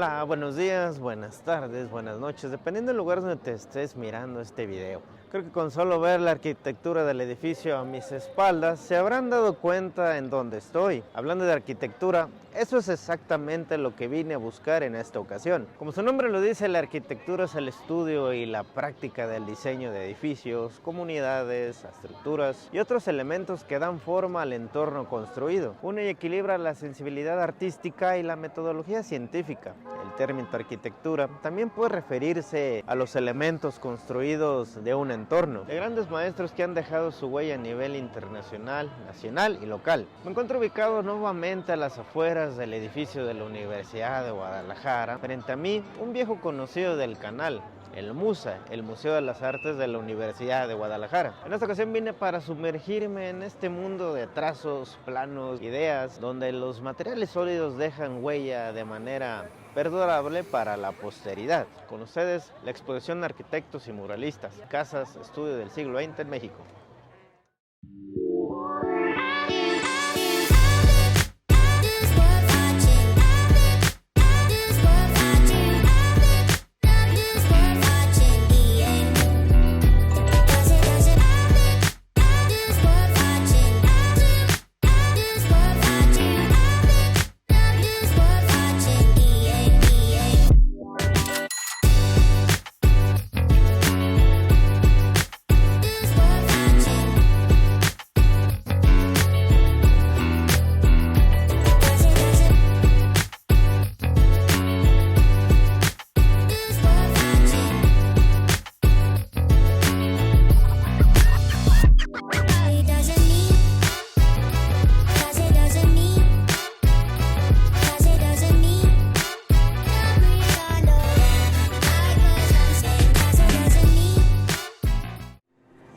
Hola, buenos días, buenas tardes, buenas noches, dependiendo del lugar donde te estés mirando este video. Creo que con solo ver la arquitectura del edificio a mis espaldas, se habrán dado cuenta en dónde estoy. Hablando de arquitectura, eso es exactamente lo que vine a buscar en esta ocasión. Como su nombre lo dice, la arquitectura es el estudio y la práctica del diseño de edificios, comunidades, estructuras y otros elementos que dan forma al entorno construido. Une y equilibra la sensibilidad artística y la metodología científica. El término arquitectura también puede referirse a los elementos construidos de un entorno, de grandes maestros que han dejado su huella a nivel internacional, nacional y local. Me encuentro ubicado nuevamente a las afueras del edificio de la Universidad de Guadalajara. Frente a mí, un viejo conocido del canal, el MUSA, el Museo de las Artes de la Universidad de Guadalajara. En esta ocasión vine para sumergirme en este mundo de trazos, planos, ideas, donde los materiales sólidos dejan huella de manera perdurable para la posteridad. Con ustedes, la exposición de arquitectos y muralistas, casas, estudio del siglo XX en México.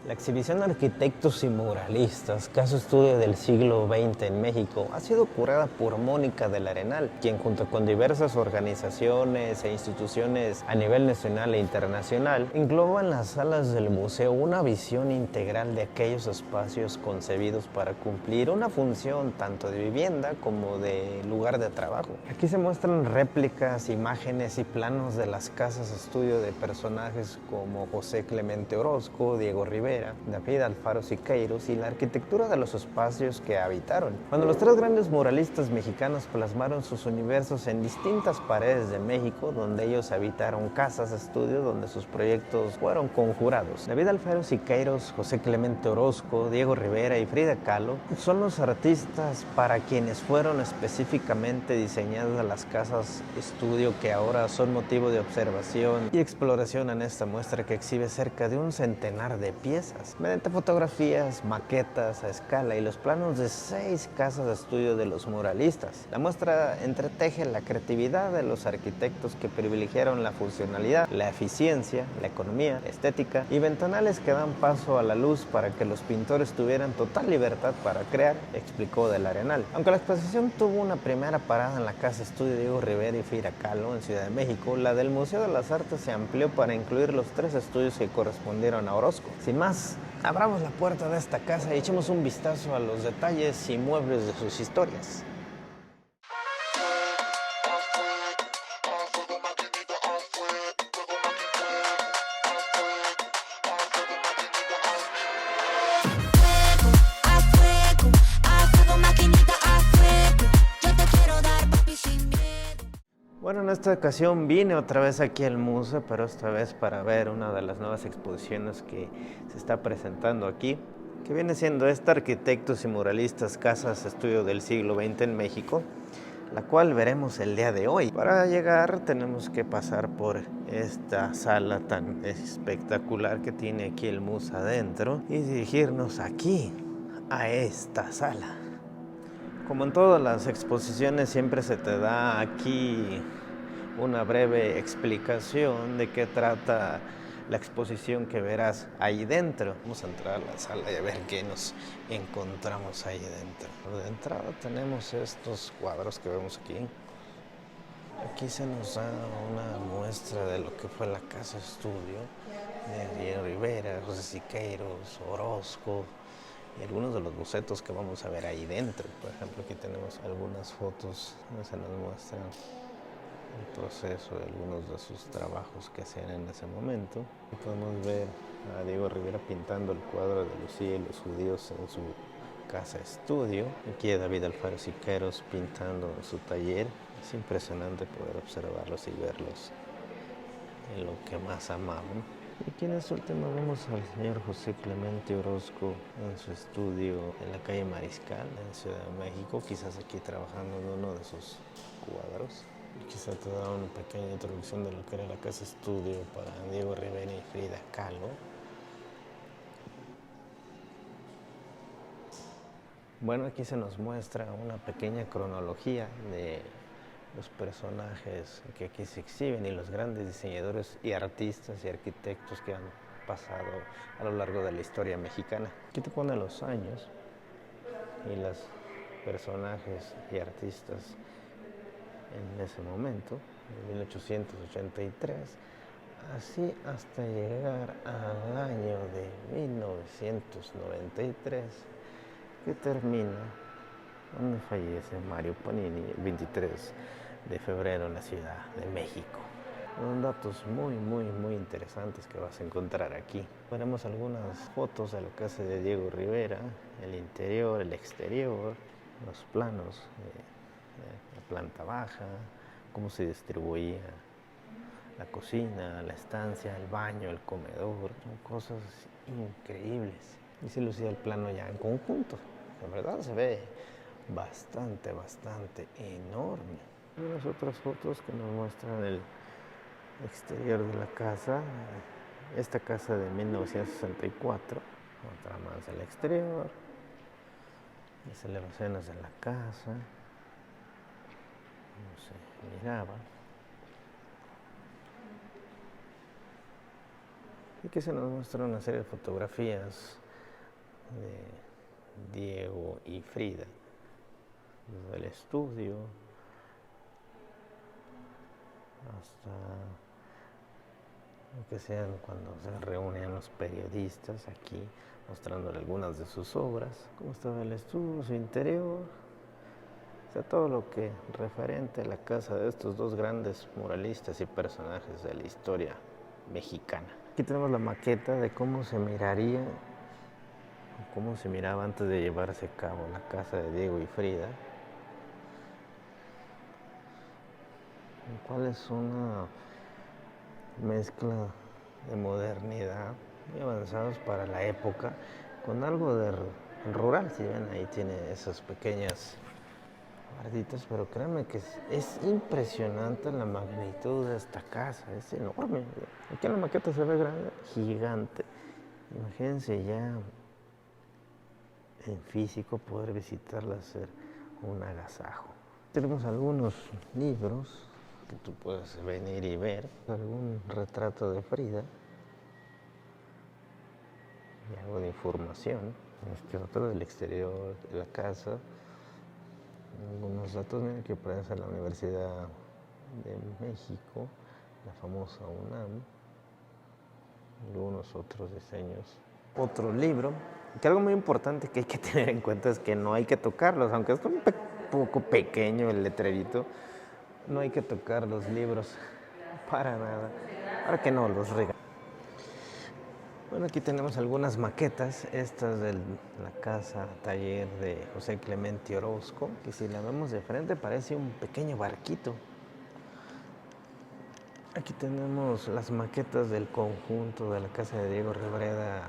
La exhibición de arquitectos y muralistas, caso estudio del siglo XX en México, ha sido curada por Mónica del Arenal, quien junto con diversas organizaciones e instituciones a nivel nacional e internacional, engloba en las salas del museo una visión integral de aquellos espacios concebidos para cumplir una función tanto de vivienda como de lugar de trabajo. Aquí se muestran réplicas, imágenes y planos de las casas estudio de personajes como José Clemente Orozco, Diego Rivera, David Alfaro Siqueiros y la arquitectura de los espacios que habitaron. Cuando los tres grandes muralistas mexicanos plasmaron sus universos en distintas paredes de México, donde ellos habitaron casas estudio donde sus proyectos fueron conjurados. David Alfaro Siqueiros, José Clemente Orozco, Diego Rivera y Frida Kahlo son los artistas para quienes fueron específicamente diseñadas las casas estudio que ahora son motivo de observación y exploración en esta muestra que exhibe cerca de un centenar de piezas, mediante fotografías, maquetas a escala y los planos de 6 casas de estudio de los muralistas. La muestra entreteje la creatividad de los arquitectos que privilegiaron la funcionalidad, la eficiencia, la economía, la estética y ventanales que dan paso a la luz para que los pintores tuvieran total libertad para crear, explicó del Arenal. Aunque la exposición tuvo una primera parada en la casa estudio Diego Rivera y Frida Kahlo en Ciudad de México, la del Museo de las Artes se amplió para incluir los 3 estudios que correspondieron a Orozco. Sin más, abramos la puerta de esta casa y echemos un vistazo a los detalles y muebles de sus historias. Bueno, en esta ocasión vine otra vez aquí al museo, pero esta vez para ver una de las nuevas exposiciones que se está presentando aquí, que viene siendo esta Arquitectos y Muralistas, Casas Estudio del siglo XX en México, la cual veremos el día de hoy. Para llegar tenemos que pasar por esta sala tan espectacular que tiene aquí el museo adentro y dirigirnos aquí, a esta sala. Como en todas las exposiciones, siempre se te da aquí una breve explicación de qué trata la exposición que verás ahí dentro. Vamos a entrar a la sala y a ver qué nos encontramos ahí dentro. De entrada tenemos estos cuadros que vemos aquí. Aquí se nos da una muestra de lo que fue la casa estudio de Diego Rivera, José Siqueiros, Orozco, y algunos de los bocetos que vamos a ver ahí dentro. Por ejemplo, aquí tenemos algunas fotos donde se nos muestran el proceso de algunos de sus trabajos que hacían en ese momento. Podemos ver a Diego Rivera pintando el cuadro de Lucía y los judíos en su casa estudio. Aquí a David Alfaro Siqueiros pintando en su taller. Es impresionante poder observarlos y verlos en lo que más amaban. Y aquí en este último vemos al señor José Clemente Orozco en su estudio en la calle Mariscal, en Ciudad de México, quizás aquí trabajando en uno de sus cuadros. Quizá te da una pequeña introducción de lo que era la casa estudio para Diego Rivera y Frida Kahlo. Bueno, aquí se nos muestra una pequeña cronología de los personajes que aquí se exhiben y los grandes diseñadores y artistas y arquitectos que han pasado a lo largo de la historia mexicana. Aquí te pone los años y los personajes y artistas en ese momento, en 1883, así hasta llegar al año de 1993, que termina donde fallece Mario Panini el 23 de febrero en la Ciudad de México. Son datos muy interesantes que vas a encontrar aquí. Veremos algunas fotos de lo que hace de Diego Rivera, el interior, el exterior, los planos de la planta baja, cómo se distribuía la cocina, la estancia, el baño, el comedor. Son cosas increíbles. Y se lucía el plano ya en conjunto. La verdad se ve bastante enorme. Y las otras fotos que nos muestran el exterior de la casa, esta casa de 1964, otra más del exterior, las elevaciones de la casa, como se miraba. Y que se nos muestra una serie de fotografías de Diego y Frida, desde el estudio hasta lo que sean cuando se reunían los periodistas aquí, mostrándole algunas de sus obras, cómo estaba el estudio, su interior, o sea, todo lo que referente a la casa de estos dos grandes muralistas y personajes de la historia mexicana. Aquí tenemos la maqueta de cómo se miraría, o cómo se miraba antes de llevarse a cabo la casa de Diego y Frida, el cual es una mezcla de modernidad muy avanzados para la época, con algo de rural. Si ven, ahí tiene esas pequeñas barditas, pero créanme que es impresionante la magnitud de esta casa, es enorme. Aquí en la maqueta se ve grande, gigante. Imagínense ya en físico poder visitarla, hacer un agasajo. Tenemos algunos libros que tú puedes venir y ver, algún retrato de Frida y algo de información. Este otro del exterior de la casa, algunos datos. Miren que pertenece a la Universidad de México, la famosa UNAM, algunos otros diseños. Otro libro, que algo muy importante que hay que tener en cuenta es que no hay que tocarlos, aunque es un poco pequeño el letrerito, no hay que tocar los libros para nada, para que no los regalen. Bueno, aquí tenemos algunas maquetas, estas de la casa taller de José Clemente Orozco, que si la vemos de frente parece un pequeño barquito. Aquí tenemos las maquetas del conjunto de la casa de Diego Rivera,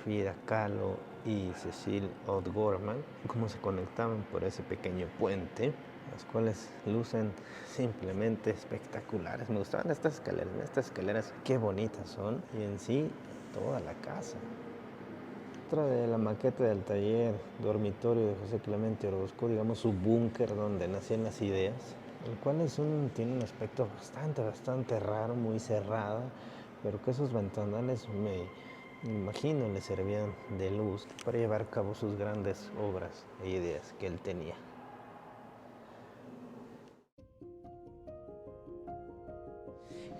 Frida Kahlo y Cecil O'Gorman, cómo se conectaban por ese pequeño puente, las cuales lucen simplemente espectaculares. Me gustaban estas escaleras, qué bonitas son, y en sí toda la casa. Otra de la maqueta del taller dormitorio de José Clemente Orozco, digamos su búnker donde nacían las ideas, el cual tiene un aspecto bastante raro, muy cerrado, pero que esos ventanales me imagino le servían de luz para llevar a cabo sus grandes obras e ideas que él tenía.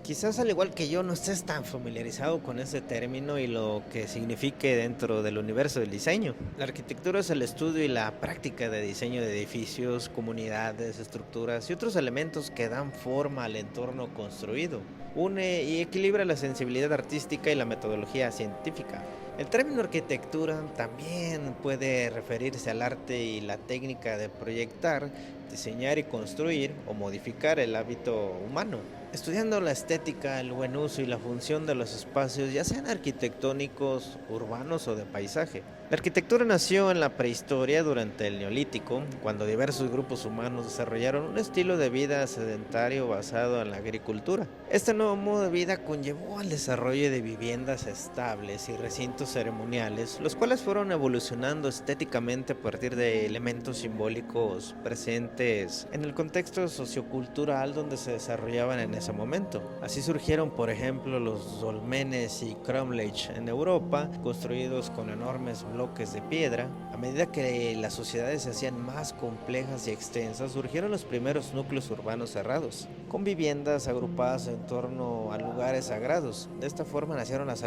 Quizás al igual que yo no estés tan familiarizado con ese término y lo que signifique dentro del universo del diseño. La arquitectura es el estudio y la práctica de diseño de edificios, comunidades, estructuras y otros elementos que dan forma al entorno construido. Une y equilibra la sensibilidad artística y la metodología científica. El término arquitectura también puede referirse al arte y la técnica de proyectar, diseñar y construir o modificar el hábito humano. Estudiando la estética, el buen uso y la función de los espacios, ya sean arquitectónicos, urbanos o de paisaje. La arquitectura nació en la prehistoria durante el Neolítico, cuando diversos grupos humanos desarrollaron un estilo de vida sedentario basado en la agricultura. Este nuevo modo de vida conllevó al desarrollo de viviendas estables y recintos ceremoniales, los cuales fueron evolucionando estéticamente a partir de elementos simbólicos presentes en el contexto sociocultural donde se desarrollaban en ese momento. Así surgieron, por ejemplo, los dolmenes y cromlech en Europa, construidos con enormes bloques de piedra. A medida que las sociedades se hacían más complejas y extensas, surgieron los primeros núcleos urbanos cerrados, con viviendas agrupadas en torno a lugares sagrados. De esta forma nacieron las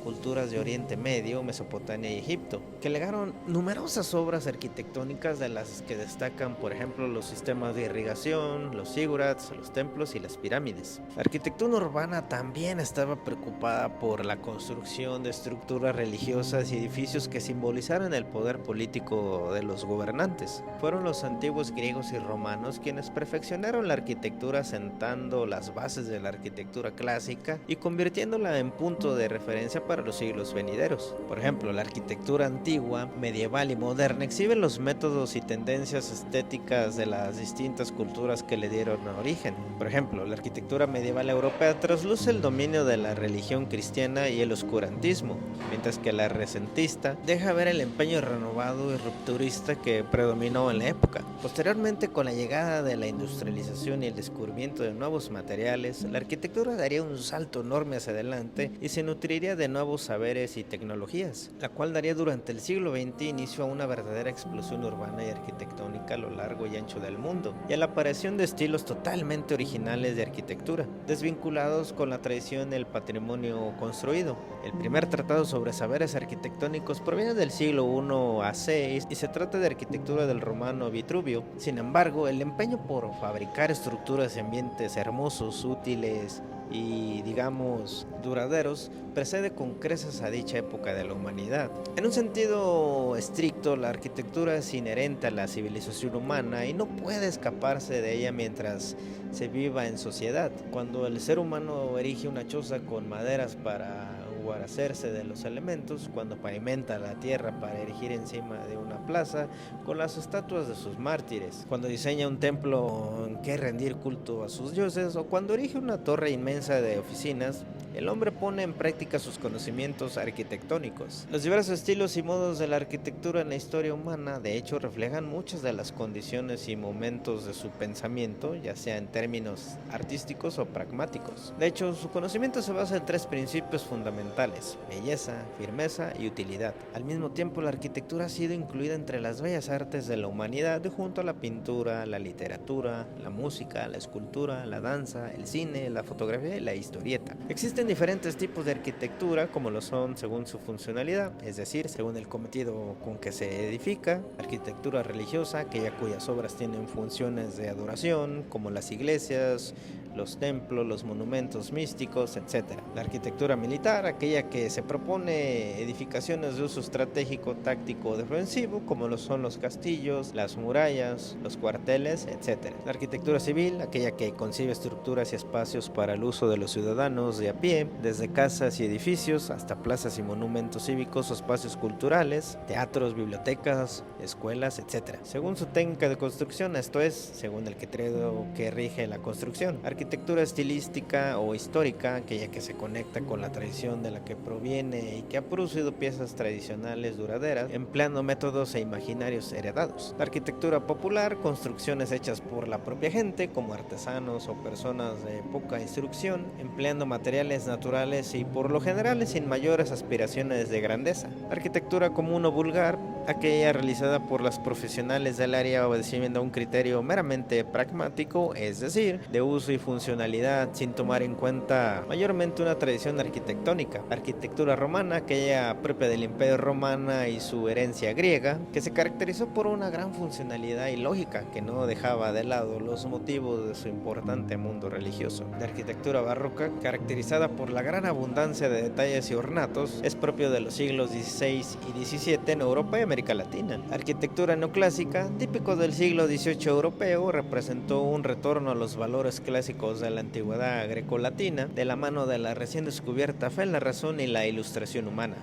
culturas de Oriente Medio, Mesopotamia y Egipto, que legaron numerosas obras arquitectónicas, de las que destacan, por ejemplo, los sistemas de irrigación, los zigurats, los templos y las pirámides. La arquitectura urbana también estaba preocupada por la construcción de estructuras religiosas y edificios que simbolizaran el poder político de los gobernantes. Fueron los antiguos griegos y romanos quienes perfeccionaron la arquitectura, sentando las bases de la arquitectura clásica y convirtiéndola en punto de referencia para los siglos venideros. Por ejemplo, la arquitectura antigua, medieval y moderna exhiben los métodos y tendencias estéticas de las distintas culturas que le dieron origen. Por ejemplo, la arquitectura medieval europea trasluce el dominio de la religión cristiana y el oscurantismo, mientras que la renacentista deja ver el empeño renovado y rupturista que predominó en la época. Posteriormente, con la llegada de la industrialización y el descubrimiento de nuevos materiales, la arquitectura daría un salto enorme hacia adelante y se nutriría de nuevos saberes y tecnologías, la cual daría durante el siglo XX inicio a una verdadera explosión urbana y arquitectónica a lo largo y ancho del mundo, y a la aparición de estilos totalmente originales de arquitectura, desvinculados con la tradición y el patrimonio construido. El primer tratado sobre saberes arquitectónicos proviene del siglo I a.C. y se trata de arquitectura del romano Vitruvio. Sin embargo, el empeño por fabricar estructuras y ambientes hermosos, útiles y, digamos, duraderos, precede con creces a dicha época de la humanidad. En un sentido estricto, la arquitectura es inherente a la civilización humana y no puede escaparse de ella mientras se viva en sociedad. Cuando el ser humano erige una choza con maderas para guarecerse de los elementos, cuando pavimenta la tierra para erigir encima de una plaza con las estatuas de sus mártires, cuando diseña un templo en que rendir culto a sus dioses, o cuando erige una torre inmensa de oficinas, el hombre pone en práctica sus conocimientos arquitectónicos. Los diversos estilos y modos de la arquitectura en la historia humana, de hecho, reflejan muchas de las condiciones y momentos de su pensamiento, ya sea en términos artísticos o pragmáticos. De hecho, su conocimiento se basa en tres principios fundamentales: belleza, firmeza y utilidad. Al mismo tiempo, la arquitectura ha sido incluida entre las bellas artes de la humanidad, junto a la pintura, la literatura, la música, la escultura, la danza, el cine, la fotografía y la historieta. Existen diferentes tipos de arquitectura, como lo son según su funcionalidad, es decir, según el cometido con que se edifica. Arquitectura religiosa, aquella cuyas obras tienen funciones de adoración, como las iglesias, los templos, los monumentos místicos, etc. La arquitectura militar, aquella que se propone edificaciones de uso estratégico, táctico o defensivo, como lo son los castillos, las murallas, los cuarteles, etc. La arquitectura civil, aquella que concibe estructuras y espacios para el uso de los ciudadanos de a pie, desde casas y edificios hasta plazas y monumentos cívicos o espacios culturales, teatros, bibliotecas, escuelas, etc. Según su técnica de construcción, esto es, según el criterio que rige la construcción. Arquitectura estilística o histórica, aquella que se conecta con la tradición de la que proviene y que ha producido piezas tradicionales duraderas, empleando métodos e imaginarios heredados. La arquitectura popular, construcciones hechas por la propia gente, como artesanos o personas de poca instrucción, empleando materiales naturales y por lo general sin mayores aspiraciones de grandeza. La arquitectura común o vulgar, aquella realizada por las profesionales del área obedeciendo a un criterio meramente pragmático, es decir, de uso y funcionalidad, sin tomar en cuenta mayormente una tradición arquitectónica. La arquitectura romana, aquella propia del Imperio Romano y su herencia griega, que se caracterizó por una gran funcionalidad y lógica que no dejaba de lado los motivos de su importante mundo religioso. La arquitectura barroca, caracterizada por la gran abundancia de detalles y ornatos, es propio de los siglos XVI y XVII en Europa y América Latina. La arquitectura neoclásica, típico del siglo XVIII europeo, representó un retorno a los valores clásicos de la antigüedad grecolatina, de la mano de la recién descubierta fe en la razón y la ilustración humana.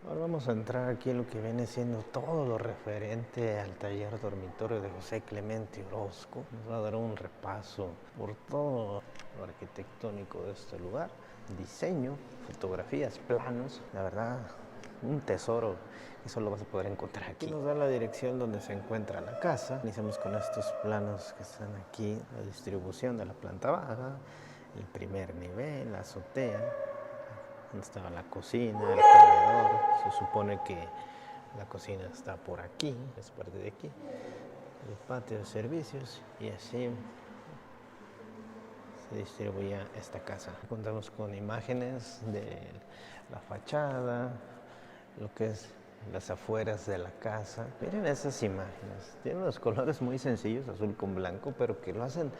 Ahora vamos a entrar aquí en lo que viene siendo todo lo referente al taller dormitorio de José Clemente Orozco. Nos va a dar un repaso por todo lo arquitectónico de este lugar, diseño, fotografías, planos, la verdad, un tesoro que solo vas a poder encontrar aquí. Nos da la dirección donde se encuentra la casa. Iniciamos con estos planos que están aquí, la distribución de la planta baja, el primer nivel, la azotea, donde estaba la cocina, el comedor. Se supone que la cocina está por aquí, es parte de aquí. El patio de servicios y así se distribuía esta casa. Contamos con imágenes de la fachada, lo que es las afueras de la casa. Miren esas imágenes. Tienen unos colores muy sencillos, azul con blanco, pero que lo hacen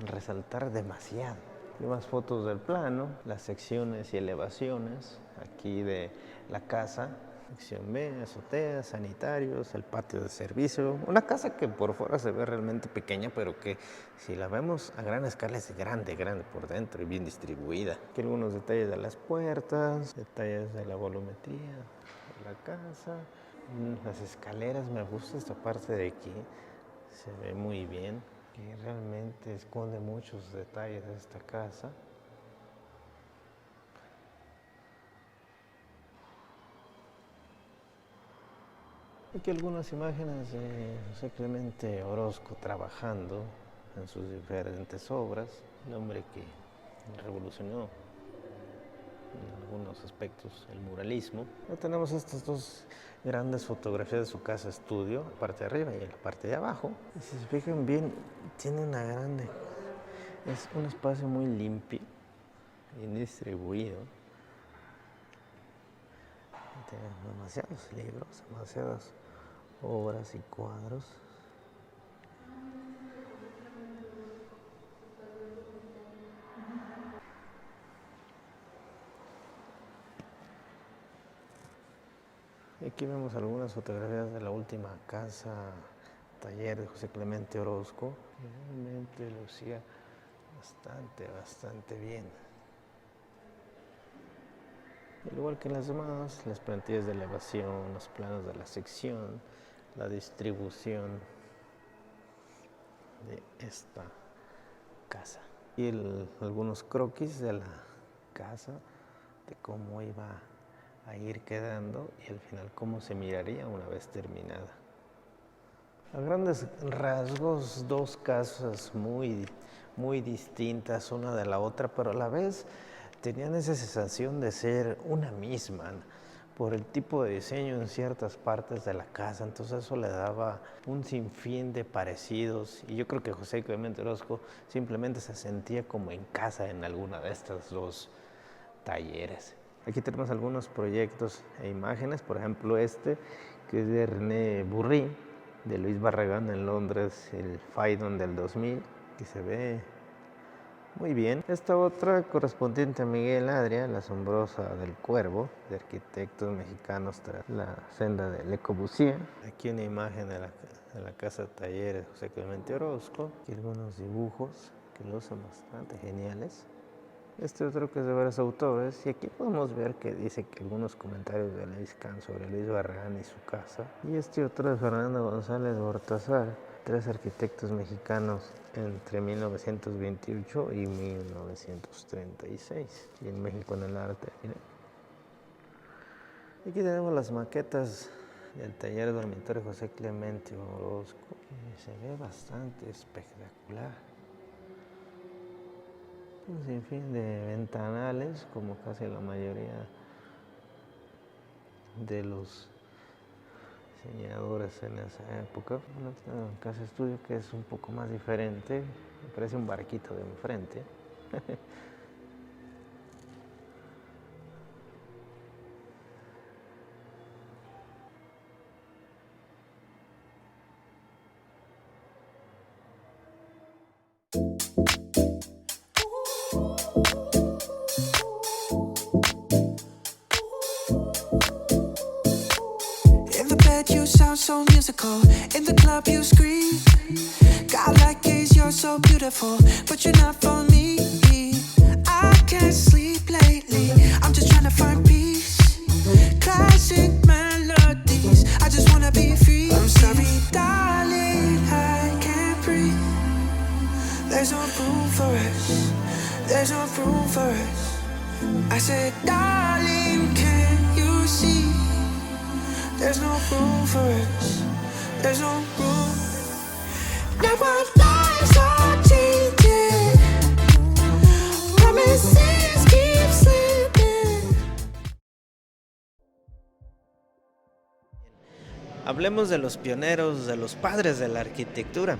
resaltar demasiado. Y más fotos del plano, las secciones y elevaciones aquí de la casa. Sección B, azotea, sanitarios, el patio de servicio. Una casa que por fuera se ve realmente pequeña, pero que si la vemos a gran escala es grande, grande por dentro y bien distribuida. Aquí algunos detalles de las puertas, detalles de la volumetría de la casa. Las escaleras, me gusta esta parte de aquí, se ve muy bien, que realmente esconde muchos detalles de esta casa. Aquí algunas imágenes de José Clemente Orozco trabajando en sus diferentes obras, el hombre que revolucionó en algunos aspectos el muralismo. Ya tenemos estas dos grandes fotografías de su casa estudio, la parte de arriba y la parte de abajo. Y si se fijan bien, tiene una grande, es un espacio muy limpio, bien distribuido. Tiene demasiados libros, demasiadas obras y cuadros. Aquí vemos algunas fotografías de la última casa, taller de José Clemente Orozco. Realmente lucía bastante bien. Al igual que en las demás, las plantillas de elevación, los planos de la sección, la distribución de esta casa. Y algunos croquis de la casa, de cómo iba a ir quedando y al final cómo se miraría una vez terminada. A grandes rasgos, dos casas muy distintas una de la otra, pero a la vez tenían esa sensación de ser una misma, por el tipo de diseño en ciertas partes de la casa. Entonces eso le daba un sinfín de parecidos y yo creo que José Clemente Orozco simplemente se sentía como en casa en alguna de estas dos talleres. Aquí tenemos algunos proyectos e imágenes, por ejemplo que es de René Burri, de Luis Barragán en Londres, el Phaidon del 2000, que se ve muy bien. Esta otra correspondiente a Miguel Adria, La asombrosa del Cuervo, de arquitectos mexicanos tras la senda de Le Corbusier. Aquí una imagen de la casa taller de José Clemente Orozco. Aquí algunos dibujos que lo hacen bastante geniales. Este otro que es de varios autores, y aquí podemos ver que dice que algunos comentarios de Luis Can sobre Luis Barragán y su casa. Y este otro de Fernando González Bortázar, tres arquitectos mexicanos entre 1928 y 1936, y en México en el arte. Miren. Aquí tenemos las maquetas del taller dormitorio José Clemente Orozco, que se ve bastante espectacular. Un sinfín de ventanales, como casi la mayoría de los diseñadores en esa época. Bueno, casa estudio que es un poco más diferente, me parece un barquito de enfrente. You sound so musical. In the club you scream. God like gaze, you're so beautiful, but you're not for me. I can't sleep lately. I'm just trying to find peace. Classic melodies. I just wanna be free. I'm sorry, darling, I can't breathe. There's no room for us. There's no room for us. I said, darling, can you see? There's no room for us. There's no room. Now our lives are changing. Promises keep slipping. Hablemos de los pioneros, de los padres de la arquitectura.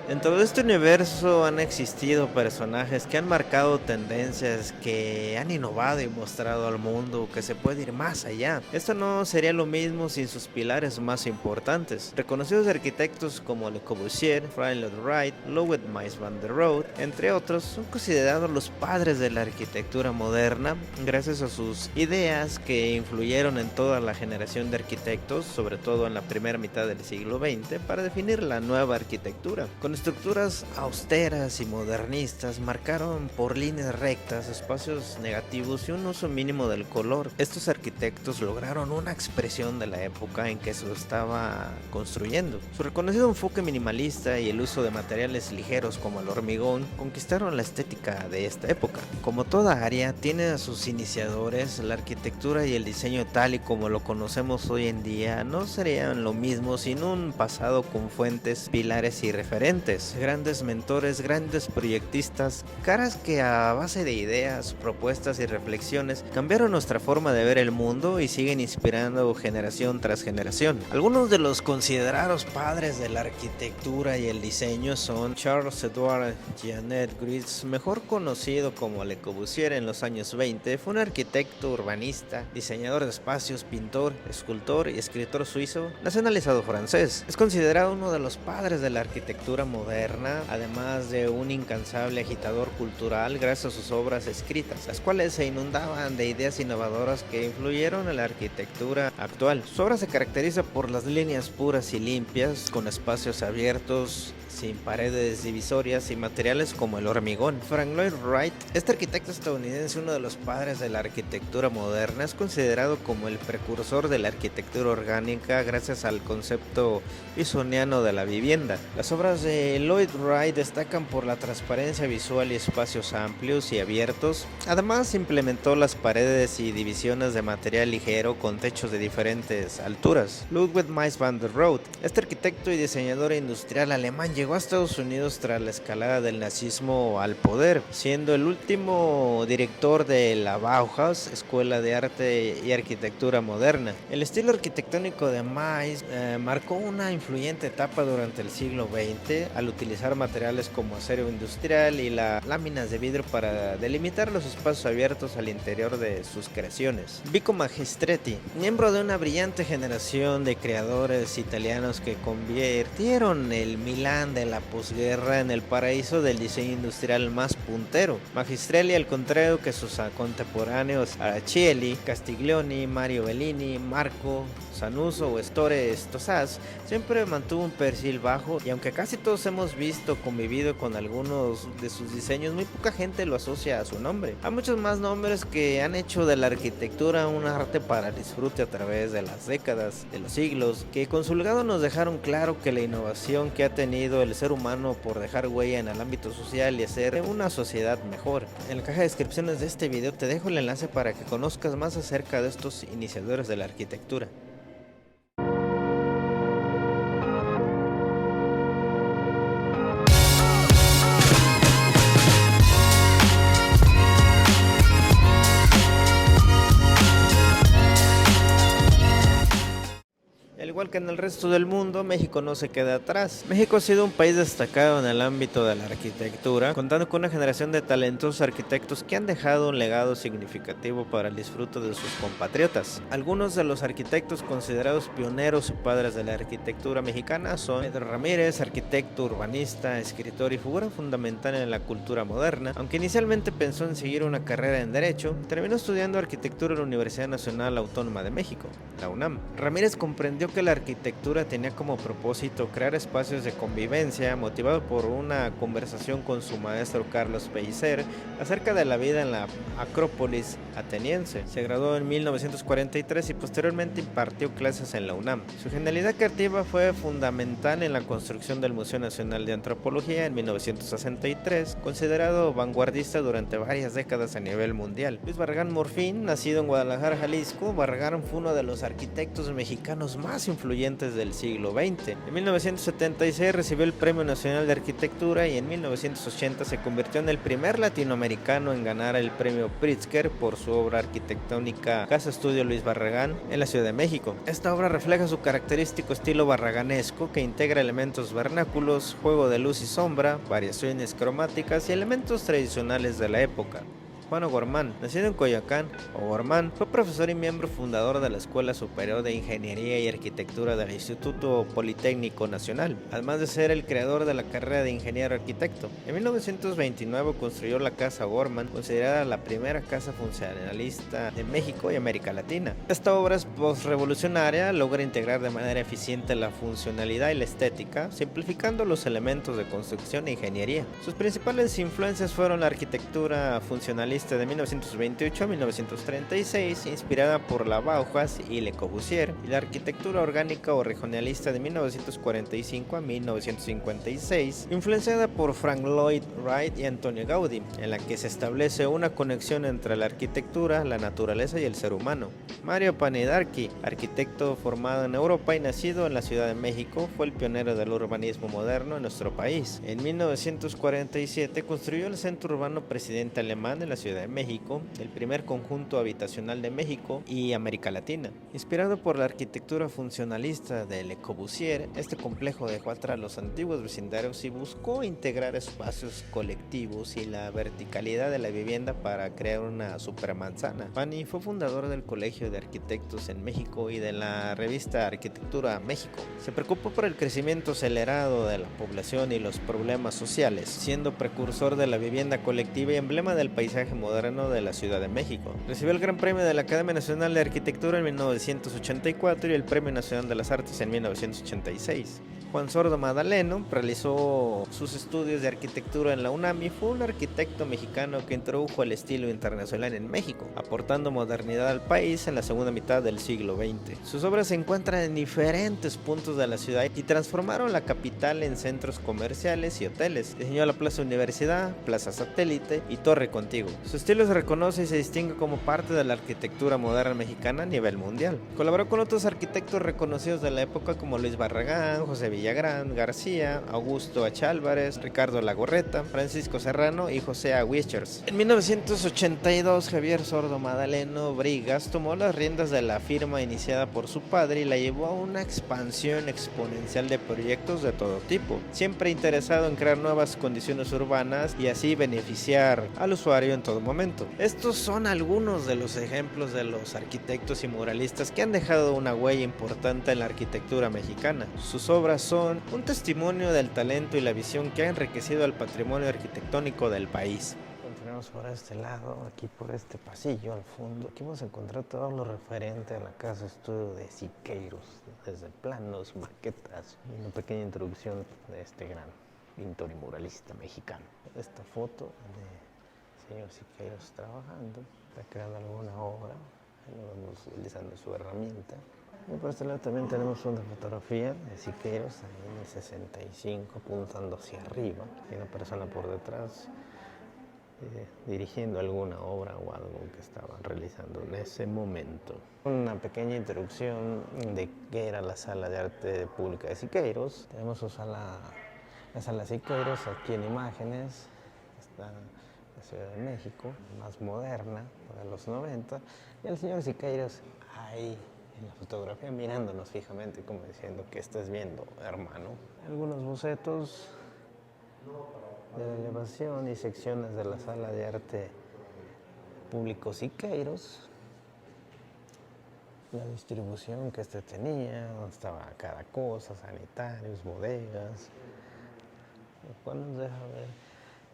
Dentro de este universo han existido personajes que han marcado tendencias, que han innovado y mostrado al mundo que se puede ir más allá. Esto no sería lo mismo sin sus pilares más importantes. Reconocidos arquitectos como Le Corbusier, Frank Lloyd Wright, Louis Mies van der Rohe, entre otros, son considerados los padres de la arquitectura moderna gracias a sus ideas que influyeron en toda la generación de arquitectos, sobre todo en la primera mitad del siglo XX, para definir la nueva arquitectura. Con estructuras austeras y modernistas, marcaron por líneas rectas, espacios negativos y un uso mínimo del color. Estos arquitectos lograron una expresión de la época en que se estaba construyendo. Su reconocido enfoque minimalista y el uso de materiales ligeros como el hormigón conquistaron la estética de esta época. Como toda área, tiene a sus iniciadores. La arquitectura y el diseño tal y como lo conocemos hoy en día no serían lo mismo sin un pasado con fuentes, pilares y referentes. Grandes mentores, grandes proyectistas, caras que a base de ideas, propuestas y reflexiones cambiaron nuestra forma de ver el mundo y siguen inspirando generación tras generación. Algunos de los considerados padres de la arquitectura y el diseño son Charles-Édouard Jeanneret-Gris, mejor conocido como Le Corbusier en los años 20, fue un arquitecto urbanista, diseñador de espacios, pintor, escultor y escritor suizo, nacionalizado francés. Es considerado uno de los padres de la arquitectura moderna, además de un incansable agitador cultural gracias a sus obras escritas, las cuales se inundaban de ideas innovadoras que influyeron en la arquitectura actual. Su obra se caracteriza por las líneas puras y limpias, con espacios abiertos, sin paredes divisorias y materiales como el hormigón. Frank Lloyd Wright, este arquitecto estadounidense, uno de los padres de la arquitectura moderna, es considerado como el precursor de la arquitectura orgánica gracias al concepto wilsoniano de la vivienda. Las obras de Lloyd Wright destacan por la transparencia visual y espacios amplios y abiertos. Además, implementó las paredes y divisiones de material ligero con techos de diferentes alturas. Ludwig Mies van der Rohe, este arquitecto y diseñador industrial alemán, llegó a Estados Unidos tras la escalada del nazismo al poder, siendo el último director de la Bauhaus, Escuela de Arte y Arquitectura Moderna. El estilo arquitectónico de Mies marcó una influyente etapa durante el siglo XX al utilizar materiales como acero industrial y las láminas de vidrio para delimitar los espacios abiertos al interior de sus creaciones. Vico Magistretti, miembro de una brillante generación de creadores italianos que convirtieron el Milán de la posguerra en el paraíso del diseño industrial más puntero. Magistrelli, al contrario que sus contemporáneos Araceli, Castiglioni, Mario Bellini, Marco Sanuso o Ettore Stossas, siempre mantuvo un perfil bajo, y aunque casi todos hemos visto o convivido con algunos de sus diseños, muy poca gente lo asocia a su nombre. Hay muchos más nombres que han hecho de la arquitectura un arte para el disfrute a través de las décadas, de los siglos, que con su legado nos dejaron claro que la innovación que ha tenido el ser humano por dejar huella en el ámbito social y hacer una sociedad mejor. En la caja de descripciones de este video te dejo el enlace para que conozcas más acerca de estos iniciadores de la arquitectura. igual que en el resto del mundo, México no se queda atrás. México ha sido un país destacado en el ámbito de la arquitectura, contando con una generación de talentosos arquitectos que han dejado un legado significativo para el disfrute de sus compatriotas. Algunos de los arquitectos considerados pioneros o padres de la arquitectura mexicana son Pedro Ramírez, arquitecto, urbanista, escritor y figura fundamental en la cultura moderna. Aunque inicialmente pensó en seguir una carrera en Derecho, terminó estudiando arquitectura en la Universidad Nacional Autónoma de México, la UNAM. Ramírez comprendió que la arquitectura tenía como propósito crear espacios de convivencia, motivado por una conversación con su maestro Carlos Pellicer acerca de la vida en la Acrópolis ateniense. Se graduó en 1943 y posteriormente impartió clases en la UNAM. Su genialidad creativa fue fundamental en la construcción del Museo Nacional de Antropología en 1963, considerado vanguardista durante varias décadas a nivel mundial. Luis Barragán Morfín, nacido en Guadalajara, Jalisco, Barragán fue uno de los arquitectos mexicanos más influyentes del siglo XX. En 1976 recibió el Premio Nacional de Arquitectura y en 1980 se convirtió en el primer latinoamericano en ganar el Premio Pritzker por su obra arquitectónica Casa Estudio Luis Barragán en la Ciudad de México. Esta obra refleja su característico estilo barraganesco que integra elementos vernáculos, juego de luz y sombra, variaciones cromáticas y elementos tradicionales de la época. Juan O'Gorman, nacido en Coyoacán, O'Gorman fue profesor y miembro fundador de la Escuela Superior de Ingeniería y Arquitectura del Instituto Politécnico Nacional, además de ser el creador de la carrera de ingeniero arquitecto. En 1929 construyó la Casa O'Gorman, considerada la primera casa funcionalista de México y América Latina. Esta obra es postrevolucionaria, logra integrar de manera eficiente la funcionalidad y la estética, simplificando los elementos de construcción e ingeniería. Sus principales influencias fueron la arquitectura funcionalista de 1928 a 1936, inspirada por la Bauhaus y Le Corbusier, y la arquitectura orgánica o regionalista de 1945 a 1956, influenciada por Frank Lloyd Wright y Antonio Gaudí, en la que se establece una conexión entre la arquitectura, la naturaleza y el ser humano. Mario Panedarki, arquitecto formado en Europa y nacido en la Ciudad de México, fue el pionero del urbanismo moderno en nuestro país. En 1947 construyó el Centro Urbano Presidente Alemán en la Ciudad de México, el primer conjunto habitacional de México y América Latina. Inspirado por la arquitectura funcionalista de Le Corbusier, este complejo dejó atrás los antiguos vecindarios y buscó integrar espacios colectivos y la verticalidad de la vivienda para crear una supermanzana. Pani fue fundador del Colegio de Arquitectos en México y de la revista Arquitectura México. Se preocupó por el crecimiento acelerado de la población y los problemas sociales, siendo precursor de la vivienda colectiva y emblema del paisaje moderno de la Ciudad de México. Recibió el Gran Premio de la Academia Nacional de Arquitectura en 1984 y el Premio Nacional de las Artes en 1986. Juan Sordo Madaleno realizó sus estudios de arquitectura en la UNAM y fue un arquitecto mexicano que introdujo el estilo internacional en México, aportando modernidad al país en la segunda mitad del siglo XX. Sus obras se encuentran en diferentes puntos de la ciudad y transformaron la capital en centros comerciales y hoteles. Diseñó la Plaza Universidad, Plaza Satélite y Torre Contigua. Su estilo se reconoce y se distingue como parte de la arquitectura moderna mexicana a nivel mundial. Colaboró con otros arquitectos reconocidos de la época como Luis Barragán, José Villagrán, García, Augusto H. Álvarez, Ricardo Lagorreta, Francisco Serrano y José A. Wichers. En 1982, Javier Sordo Madaleno Brigas tomó las riendas de la firma iniciada por su padre y la llevó a una expansión exponencial de proyectos de todo tipo, siempre interesado en crear nuevas condiciones urbanas y así beneficiar al usuario en todo momento. Estos son algunos de los ejemplos de los arquitectos y muralistas que han dejado una huella importante en la arquitectura mexicana. Sus obras son un testimonio del talento y la visión que ha enriquecido el patrimonio arquitectónico del país. Continuamos por este lado, aquí por este pasillo al fondo. Aquí vamos a encontrar todo lo referente a la casa estudio de Siqueiros, desde planos, maquetas y una pequeña introducción de este gran pintor y muralista mexicano. Esta foto de señor Siqueiros trabajando, está creando alguna obra, ahí lo vemos utilizando su herramienta. Y por este lado también tenemos una fotografía de Siqueiros ahí en el 65 apuntando hacia arriba y una persona por detrás dirigiendo alguna obra o algo que estaban realizando en ese momento. Una pequeña introducción de qué era la Sala de Arte Pública de Siqueiros. Tenemos la Sala Siqueiros aquí en imágenes, está la Ciudad de México, más moderna, para los 90, y el señor Siqueiros ahí en la fotografía mirándonos fijamente como diciendo ¿qué estás viendo, hermano? Algunos bocetos de la elevación y secciones de la sala de arte público Siqueiros, la distribución que tenía, donde estaba cada cosa, sanitarios, bodegas, lo cual nos deja ver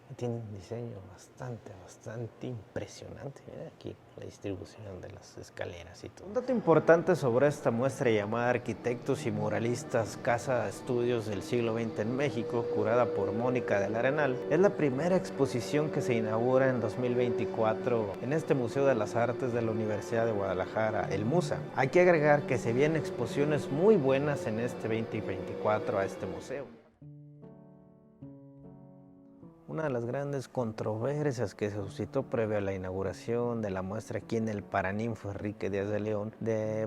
que tiene un diseño bastante impresionante. Mira aquí la distribución de las escaleras y todo. Un dato importante sobre esta muestra llamada Arquitectos y Muralistas Casa Estudios del siglo XX en México, curada por Mónica del Arenal, es la primera exposición que se inaugura en 2024 en este Museo de las Artes de la Universidad de Guadalajara, el MUSA. Hay que agregar que se vienen exposiciones muy buenas en este 2024 a este museo. Una de las grandes controversias que se suscitó previo a la inauguración de la muestra aquí en el Paraninfo Enrique Díaz de León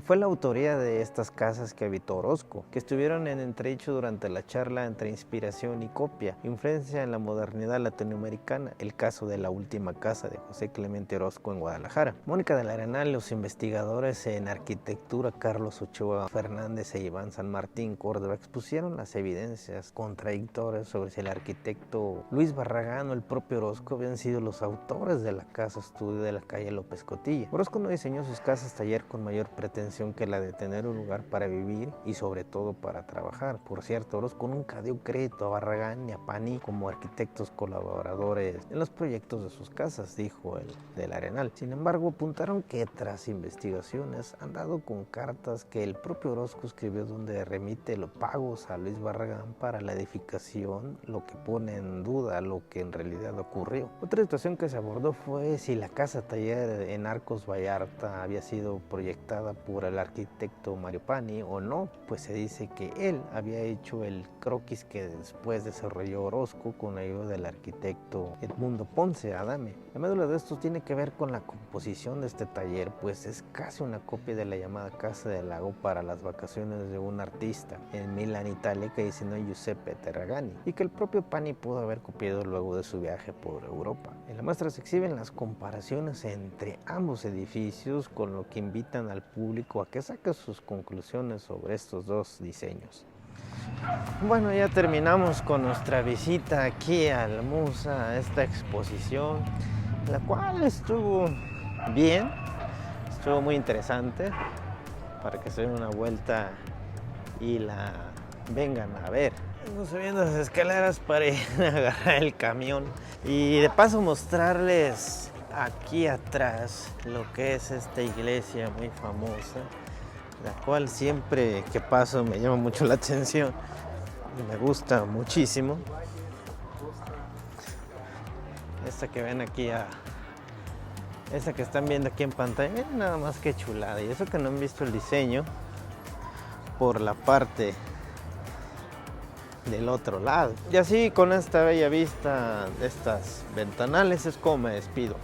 fue la autoría de estas casas que habitó Orozco, que estuvieron en entredicho durante la charla entre inspiración y copia, influencia en la modernidad latinoamericana, el caso de la última casa de José Clemente Orozco en Guadalajara. Mónica del Arenal, los investigadores en arquitectura Carlos Ochoa Fernández e Iván San Martín Córdoba expusieron las evidencias contradictorias sobre si el arquitecto Luis Barragán o el propio Orozco habían sido los autores de la casa estudio de la calle López Cotilla. Orozco no diseñó sus casas taller con mayor pretensión que la de tener un lugar para vivir y sobre todo para trabajar. Por cierto, Orozco nunca dio crédito a Barragán ni a Pani como arquitectos colaboradores en los proyectos de sus casas, dijo el del Arenal. Sin embargo, apuntaron que tras investigaciones han dado con cartas que el propio Orozco escribió donde remite los pagos a Luis Barragán para la edificación, lo que pone en duda lo que en realidad ocurrió. Otra situación que se abordó fue si la casa taller en Arcos Vallarta había sido proyectada por el arquitecto Mario Pani o no, pues se dice que él había hecho el croquis que después desarrolló Orozco con ayuda del arquitecto Edmundo Ponce Adame. La médula de esto tiene que ver con la composición de este taller, pues es casi una copia de la llamada Casa del Lago para las vacaciones de un artista en Milán, Italia, que diseñó Giuseppe Terragani y que el propio Pani pudo haber copiado luego de su viaje por Europa. En la muestra se exhiben las comparaciones entre ambos edificios, con lo que invitan al público a que saque sus conclusiones sobre estos dos diseños. Bueno, ya terminamos con nuestra visita aquí al MUSA, a esta exposición, la cual estuvo bien, estuvo muy interesante, para que se den una vuelta y la vengan a ver. Vengo subiendo las escaleras para ir a agarrar el camión y de paso mostrarles aquí atrás lo que es esta iglesia muy famosa, la cual siempre que paso me llama mucho la atención y me gusta muchísimo. Esta que ven aquí, esta que están viendo aquí en pantalla, miren nada más que chulada, y eso que no han visto el diseño por la parte del otro lado. Y así, con esta bella vista de estas ventanales, es como me despido.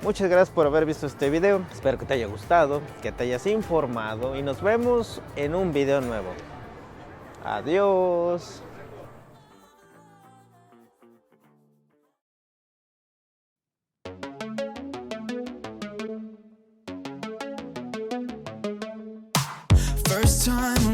Muchas gracias por haber visto este video, espero que te haya gustado, que te hayas informado y nos vemos en un video nuevo. Adiós. First time